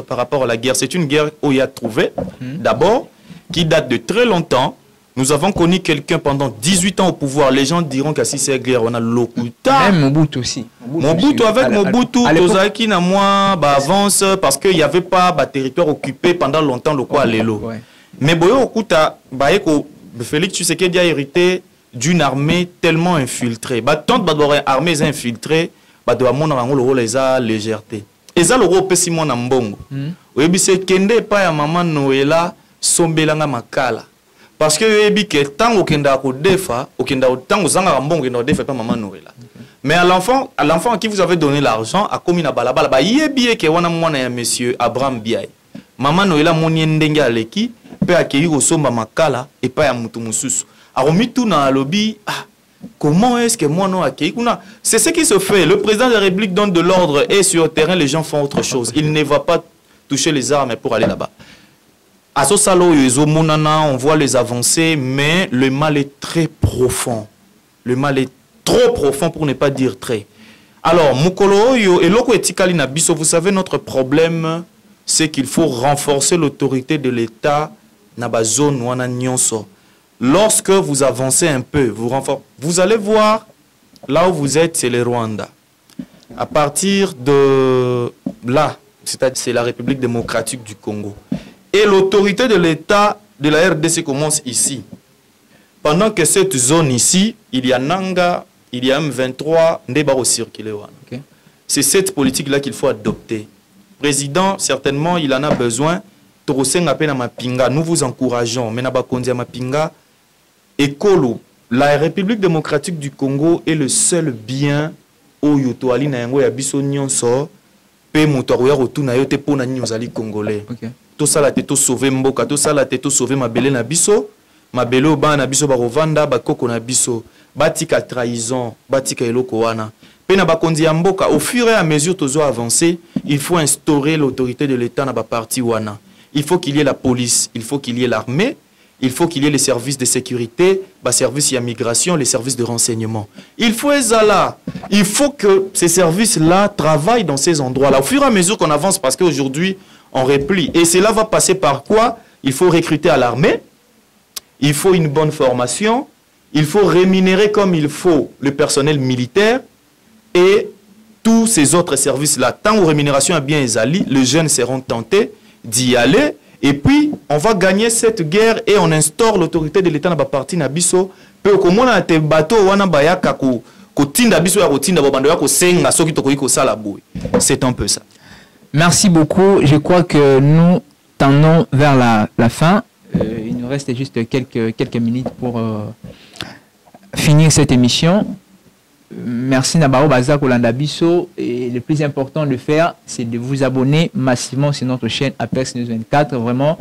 par rapport à la guerre. C'est une guerre où il y a trouvé, d'abord, qui date de très longtemps. Nous avons connu quelqu'un pendant 18 ans au pouvoir. Les gens diront qu'à si c'est guerre, on a l'Okuta. Même Mobutu aussi. Mobutu avec Mobutu, Tozaki na moi, avance parce qu'il n'y avait pas territoire occupé pendant longtemps, le quoi Lelo. Mais Boyo Okuta, Félix Tshisekedi a hérité d'une armée tellement infiltrée. Tant de armées infiltrées, de mon les a légèreté. Et ça le rôle Simon Nambongo. Oui, c'est Kende pas ya maman Noëlla sombelanga makala. Parce que tant au Kenda ko defa, au Kenda tant aux zanga Mbongo Kenda defa pas maman Noëlla. Mais à l'enfant à qui vous avez donné l'argent, à Komina Balabala, bah yebi que wana mwana ya monsieur Abraham Biaï. Maman Noëlla moni ndenge aleki peut accueillir au somba makala et pas ya mutu mususu. Alors mitou na lobby, comment est-ce que moi non accueilli? C'est ce qui se fait. Le président de la République donne de l'ordre et sur le terrain les gens font autre chose. Il ne va pas toucher les armes pour aller là-bas. À ce salon, on voit les avancées, mais le mal est très profond. Le mal est trop profond pour ne pas dire très. Alors, Mukolo et Loko Etikali Nabiso, vous savez, notre problème, c'est qu'il faut renforcer l'autorité de l'État dans la zone où on a nyonso. Lorsque vous avancez un peu, vous allez voir, là où vous êtes, c'est le Rwanda. À partir de là, c'est la République démocratique du Congo. Et l'autorité de l'État de la RDC commence ici. Pendant que cette zone ici, il y a Nanga, il y a M23, Ndebaro circulé. C'est cette politique-là qu'il faut adopter. Président, certainement, il en a besoin. Nous vous encourageons. Ekolo, la République démocratique du Congo est le seul bien où Yotoali na yango ya biso nyonso pe motoya rotuna yote pona nyozali congolais. Tout ça la teto sauver mboka, tout ça la teto sauver mabele na biso, mabele oba na biso ba rovanda ba koko na biso, batika trahison, batika eloko wana. Pe na bakonzi ya mboka au fur et à mesure tozo avancer, il faut instaurer l'autorité de l'État na ba parti wana. Il faut qu'il y ait la police, il faut qu'il y ait l'armée. Il faut qu'il y ait les services de sécurité, les services de migration, les services de renseignement. Il faut que ces services-là travaillent dans ces endroits-là. Au fur et à mesure qu'on avance, parce qu'aujourd'hui, on replie. Et cela va passer par quoi? Il faut recruter à l'armée, il faut une bonne formation, il faut rémunérer comme il faut le personnel militaire et tous ces autres services-là. Tant aux rémunérations est bien exali, les jeunes seront tentés d'y aller. Et puis, on va gagner cette guerre et on instaure l'autorité de l'État dans la partie Nabiso. C'est un peu ça. Merci beaucoup. Je crois que nous tendons vers la fin. Il nous reste juste quelques minutes pour finir cette émission. Merci Nabaro Bazak Olandabiso. Et le plus important de faire, c'est de vous abonner massivement sur notre chaîne Apex News 24. Vraiment,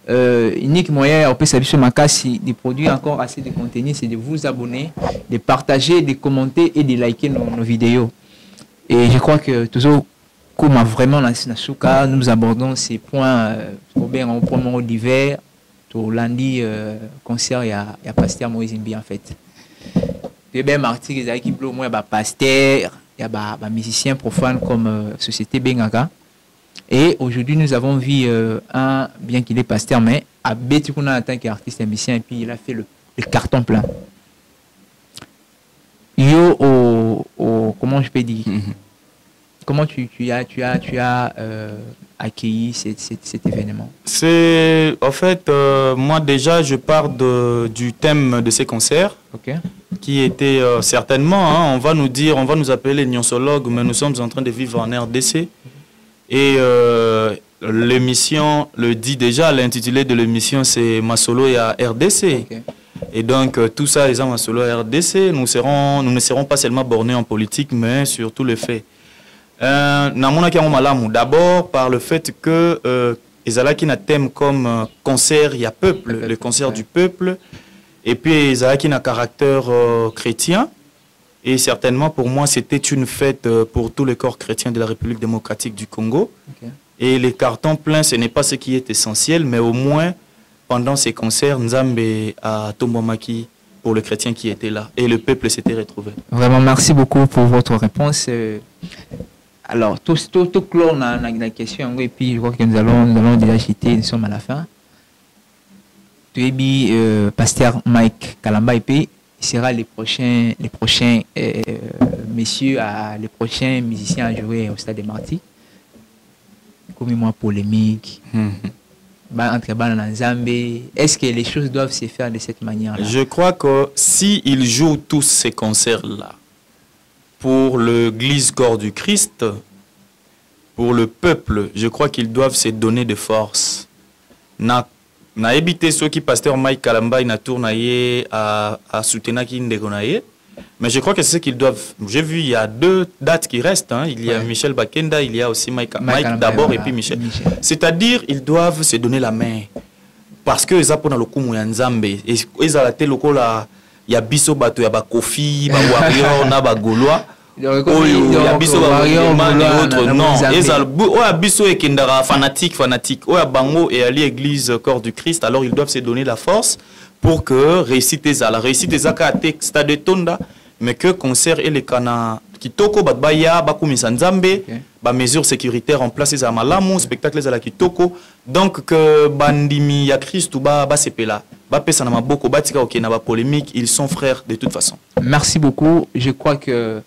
unique moyen de produire encore assez de contenu, c'est de vous abonner, de partager, de commenter et de liker nos vidéos. Et je crois que toujours, comme vraiment nous abordons ces points au moment d'hiver, au lundi concert, il y a Pasteur Moïse Mbi en fait. Il y a des martyrs, il y a des pasteurs, il y a des musiciens profanes comme Société Bengaka. Et aujourd'hui, nous avons vu un, bien qu'il est pasteur, mais à Bétikuna en tant qu'artiste et musicien, et puis il a fait le carton plein. Comment je peux dire? Comment tu as accueilli cet événement? C'est, en fait, moi déjà, je pars du thème de ces concerts, qui était certainement, hein, on va nous appeler les nyonsologues, mais nous sommes en train de vivre en RDC. Et l'émission le dit déjà, l'intitulé de l'émission, c'est Masolo et RDC. Et donc, tout ça, les gens Masolo et RDC, nous ne serons pas seulement bornés en politique, mais sur tous les faits. D'abord par le fait que Ezalaki na thème comme concert, il y a peuple, le concert du peuple, et puis Ezalaki na caractère chrétien, et certainement pour moi c'était une fête pour tous les corps chrétiens de la République démocratique du Congo. Et les cartons pleins, ce n'est pas ce qui est essentiel, mais au moins pendant ces concerts, Nzambe a Tombomaki pour le chrétien qui était là. Et le peuple s'était retrouvé. Vraiment, merci beaucoup pour votre réponse. Alors, tout clore dans la question, et puis je crois que nous allons déjà citer, nous sommes à la fin. Tu es dit, pasteur Mike Kalamba Epé sera les prochains messieurs, les prochains musiciens à jouer au Stade des Martyrs. Comme moi, polémique. Entre Banana Zambé. Est-ce que les choses doivent se faire de cette manière-là? Je crois que s'ils jouent tous ces concerts-là, pour l'église corps du Christ, pour le peuple, je crois qu'ils doivent se donner de force. Na évité ceux qui pasteur Mike Kalamba na tournaye à soutenir qui ndegonaye, mais je crois que c'est ce qu'ils doivent. J'ai vu il y a 2 dates qui restent, hein. Il y a Michel Bakenda, il y a aussi Mike d'abord et puis Michel. C'est-à-dire ils doivent se donner la main parce que ils apprennent le coup ya Nzambe et ils ont la télé là. Il y a biso bato ya ba Kofi, ba warrior na ba Gaulois. Il y a biso ba man et autres non. Ils ont biso et kendara fanatique. Ouais bango et à l'église corps du Christ. Alors ils doivent se donner la force pour que réussite la réussite des akatek stade tonda mais que concert et les cana kitoko batbaya bakumisa Nzambe ba mesures sécuritaires en place à malamu spectacle à la kitoko donc que bandimi ya Christ ou ba sepela ba pesa na maboko batika okena ba polémique ils sont frères de toute façon. Merci beaucoup. Je crois que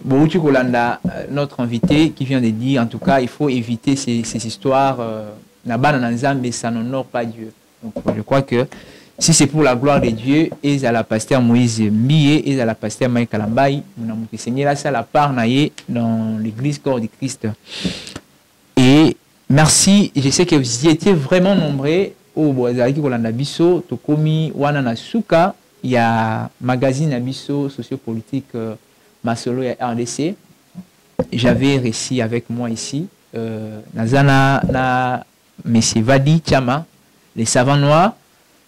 Boruti Kolanda, notre invité qui vient de dire en tout cas il faut éviter ces histoires na banana Nzambe ça n'honore pas Dieu. Donc je crois que si c'est pour la gloire de Dieu, et à la pasteur Moïse Mie, et à la pasteur Mike Kalambai, nous avons enseigné là ça la part dans l'église corps du Christ. Et merci, je sais que vous y étiez vraiment nombreux au Boazaki Kolanda Bisso, Tokomi, Wana Suka, il y a magazine Abisso sociopolitique Masolo et RDC. J'avais réussi avec moi ici, Nazana, na Monsieur Vadi Chama, les savants noirs,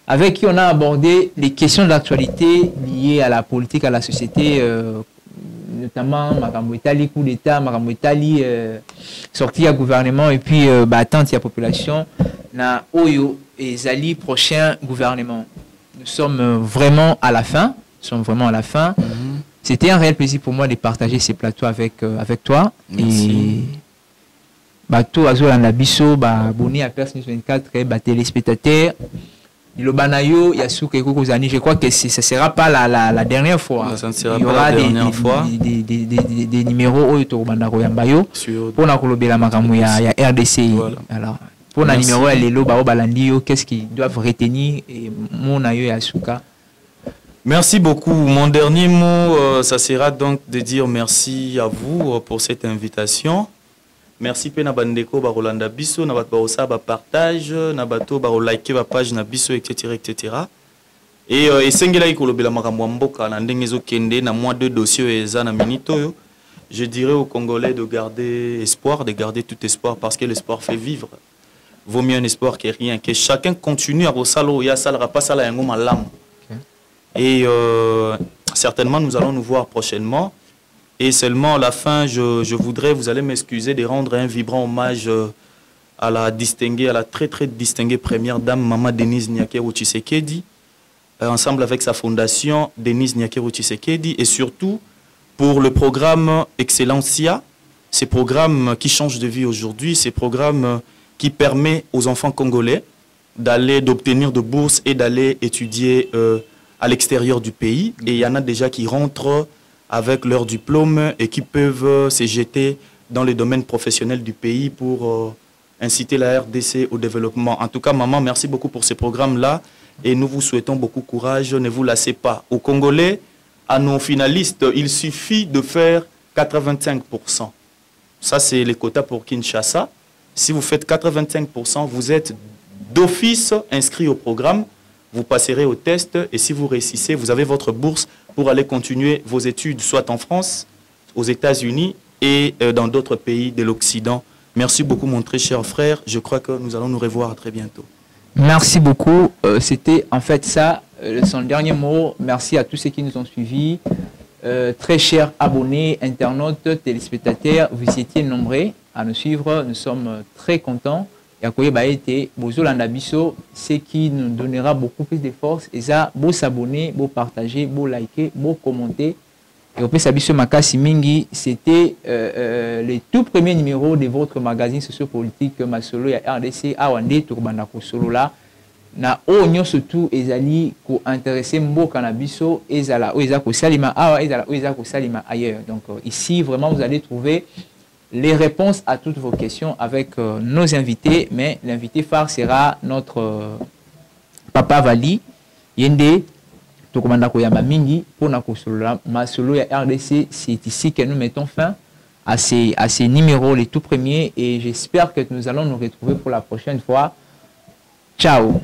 avec qui on a abordé les questions d'actualité liées à la politique, à la société, notamment Makambo Itali, coup d'État, Makambo Itali, sortie à gouvernement, et puis attente à la population, na Oyo et Zali, prochain gouvernement. Nous sommes vraiment à la fin. C'était un réel plaisir pour moi de partager ces plateaux avec toi. Merci. Et bateau Azolanda Bisso, abonné à Perse 24, téléspectateurs. Je crois que ce ne sera pas la dernière fois. Ça ne sera pas la dernière fois. Des numéros pour la RDC. Voilà. Alors, pour le numéro, qu'est-ce qu'ils doivent retenir et mon aïe Asuka. Merci beaucoup. Mon dernier mot, ça sera donc de dire merci à vous pour cette invitation. Merci pe na bandeko ba Rolanda Bisso na bato ba ba partage na bato ba like ba page na Bisso etc. Et esengela ikolobela makambo mboka na ndenge ezokende na mois de dossier eza na minito yo. Je dirais aux Congolais de garder espoir, de garder tout espoir parce que l'espoir fait vivre. Vaut mieux un espoir que rien, que chacun continue à rosalo ya salera pas sala yango malamu. Et certainement nous allons nous voir prochainement. Et seulement à la fin, je voudrais, vous allez m'excuser, de rendre un vibrant hommage à la très très distinguée première dame, Maman Denise Nyakero Tshisekedi, ensemble avec sa fondation, Denise Nyakero Tshisekedi, et surtout pour le programme Excellencia, ces programmes qui changent de vie aujourd'hui, ces programmes qui permettent aux enfants congolais d'obtenir de bourses et d'aller étudier à l'extérieur du pays. Et il y en a déjà qui rentrent avec leur diplôme et qui peuvent se jeter dans les domaines professionnels du pays pour inciter la RDC au développement. En tout cas, maman, merci beaucoup pour ces programmes-là et nous vous souhaitons beaucoup de courage. Ne vous lassez pas. Aux Congolais, à nos finalistes, il suffit de faire 85%. Ça, c'est les quotas pour Kinshasa. Si vous faites 85%, vous êtes d'office inscrit au programme. Vous passerez au test et si vous réussissez, vous avez votre bourse pour aller continuer vos études, soit en France, aux États-Unis et dans d'autres pays de l'Occident. Merci beaucoup, mon très cher frère. Je crois que nous allons nous revoir à très bientôt. Merci beaucoup. C'était en fait ça, son dernier mot. Merci à tous ceux qui nous ont suivis. Très chers abonnés, internautes, téléspectateurs, vous étiez nombreux à nous suivre. Nous sommes très contents Yakoyeba été bozolanda biso, ce qui nous donnera beaucoup plus de force. Et ça, beau s'abonner, beau partager, beau liker, beau commenter. Et au plus Sabiso Makasi Mingi, c'était les tout premiers numéros de votre magazine sociopolitique Masolo ya RDC Awande Tourbandako Solo là. Na onyo surtout ezali ko intéresser mboka na biso ezala o ezako salima awa ezala o ezako salima ailleurs. Donc ici vraiment vous allez trouver les réponses à toutes vos questions avec nos invités, mais l'invité phare sera notre Papa Vali Yende Tokomanda Koyamba Mingi pour na kosolola masolo ya RDC. C'est ici que nous mettons fin à ces numéros les tout premiers et j'espère que nous allons nous retrouver pour la prochaine fois. Ciao.